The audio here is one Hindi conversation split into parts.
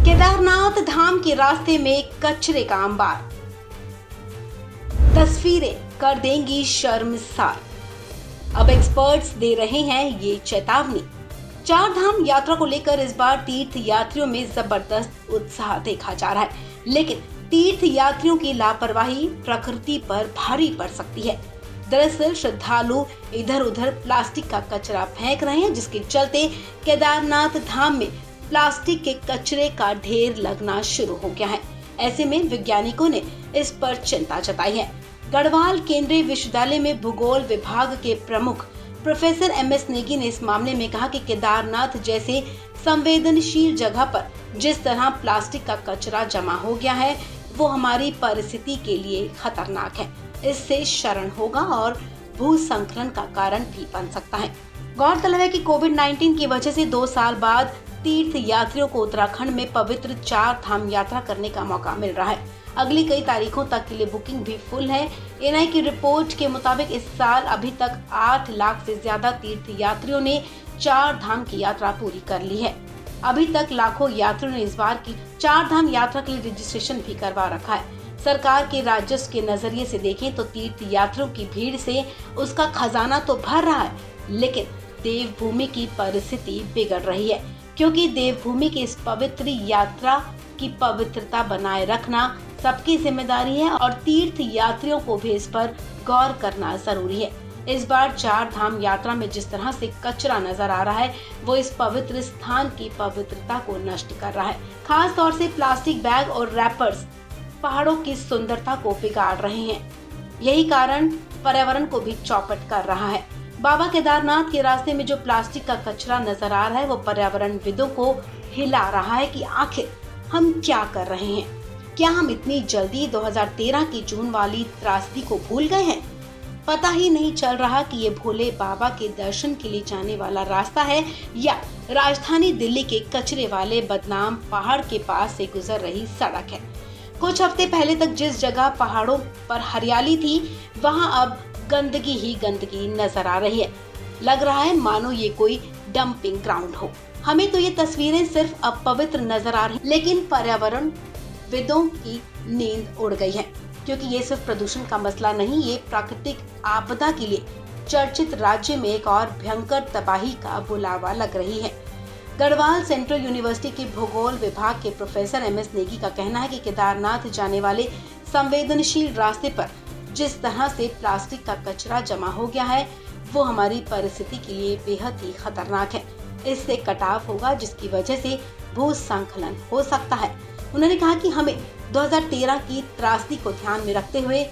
केदारनाथ धाम के रास्ते में कचरे का अंबार, तस्वीरें कर देंगी शर्मसार। अब एक्सपर्ट्स दे रहे हैं ये चेतावनी। चार धाम यात्रा को लेकर इस बार तीर्थ यात्रियों में जबरदस्त उत्साह देखा जा रहा है, लेकिन तीर्थ यात्रियों की लापरवाही प्रकृति पर भारी पड़ सकती है। दरअसल श्रद्धालु इधर उधर प्लास्टिक का कचरा फेंक रहे हैं, जिसके चलते केदारनाथ धाम में प्लास्टिक के कचरे का ढेर लगना शुरू हो गया है। ऐसे में वैज्ञानिकों ने इस पर चिंता जताई है। गढ़वाल केंद्रीय विश्वविद्यालय में भूगोल विभाग के प्रमुख प्रोफेसर एम.एस. नेगी ने इस मामले में कहा कि केदारनाथ जैसे संवेदनशील जगह पर जिस तरह प्लास्टिक का कचरा जमा हो गया है, वो हमारी परिस्थिति के लिए खतरनाक है। इससे क्षरण होगा और भूस्खलन का कारण भी बन सकता है। गौरतलब है कि कोविड-19 की वजह से 2 साल बाद तीर्थ यात्रियों को उत्तराखंड में पवित्र 4 धाम यात्रा करने का मौका मिल रहा है। अगली कई तारीखों तक के लिए बुकिंग भी फुल है। एनआई की रिपोर्ट के मुताबिक इस साल अभी तक 8 लाख से ज्यादा तीर्थ यात्रियों ने 4 धाम की यात्रा पूरी कर ली है। अभी तक लाखों यात्रियों ने इस बार की 4 धाम यात्रा के लिए रजिस्ट्रेशन भी करवा रखा है। सरकार के राजस्व के नजरिए से देखें तो तीर्थ यात्रियों की भीड़ से उसका खजाना तो भर रहा है, लेकिन देवभूमि की परिस्थिति बिगड़ रही है, क्योंकि देवभूमि की इस पवित्र यात्रा की पवित्रता बनाए रखना सबकी जिम्मेदारी है और तीर्थ यात्रियों को भी इस पर गौर करना जरूरी है। इस बार 4 धाम यात्रा में जिस तरह से कचरा नजर आ रहा है, वो इस पवित्र स्थान की पवित्रता को नष्ट कर रहा है। खास तौर से प्लास्टिक बैग और रैपर्स पहाड़ों की सुंदरता को बिगाड़ रहे हैं। यही कारण पर्यावरण को भी चौपट कर रहा है। बाबा केदारनाथ के रास्ते में जो प्लास्टिक का कचरा नजर आ रहा है, वो पर्यावरणविदों को हिला रहा है कि आखिर हम क्या कर रहे हैं। क्या हम इतनी जल्दी 2013 की जून वाली त्रासदी को भूल गए हैं? पता ही नहीं चल रहा कि ये भोले बाबा के दर्शन के लिए जाने वाला रास्ता है या राजधानी दिल्ली के कचरे वाले बदनाम पहाड़ के पास से गुजर रही सड़क है। कुछ हफ्ते पहले तक जिस जगह पहाड़ों पर हरियाली थी, वहाँ अब गंदगी ही गंदगी नजर आ रही है। लग रहा है मानो ये कोई डंपिंग ग्राउंड हो। हमें तो ये तस्वीरें सिर्फ अपवित्र नजर आ रही, लेकिन पर्यावरण विदों की नींद उड़ गई है, क्योंकि ये सिर्फ प्रदूषण का मसला नहीं, ये प्राकृतिक आपदा के लिए चर्चित राज्य में एक और भयंकर तबाही का बुलावा लग रही है। गढ़वाल सेंट्रल यूनिवर्सिटी के भूगोल विभाग के प्रोफेसर एम.एस. नेगी का कहना है कि केदारनाथ जाने वाले संवेदनशील रास्ते पर जिस तरह से प्लास्टिक का कचरा जमा हो गया है, वो हमारी परिस्थिति के लिए बेहद ही खतरनाक है। इससे कटाव होगा, जिसकी वजह से भूस्खलन हो सकता है। उन्होंने कहा कि हमें 2013 की त्रासदी को ध्यान में रखते हुए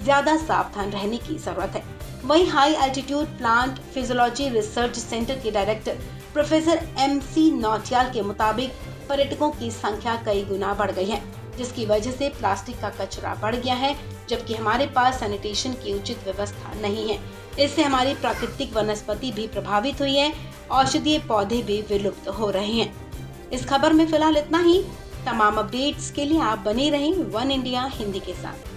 ज्यादा सावधान रहने की जरूरत है। वहीं high altitude plant physiology research centre के डायरेक्टर प्रोफेसर M.C. नौटियाल के मुताबिक पर्यटकों की संख्या कई गुना बढ़ गई है, जिसकी वजह से प्लास्टिक का कचरा बढ़ गया है, जबकि हमारे पास सैनिटेशन की उचित व्यवस्था नहीं है। इससे हमारी प्राकृतिक वनस्पति भी प्रभावित हुई है, औषधीय पौधे भी विलुप्त हो रहे हैं। इस खबर में फिलहाल इतना ही। तमाम अपडेट्स के लिए आप बने रहें वन इंडिया हिंदी के साथ।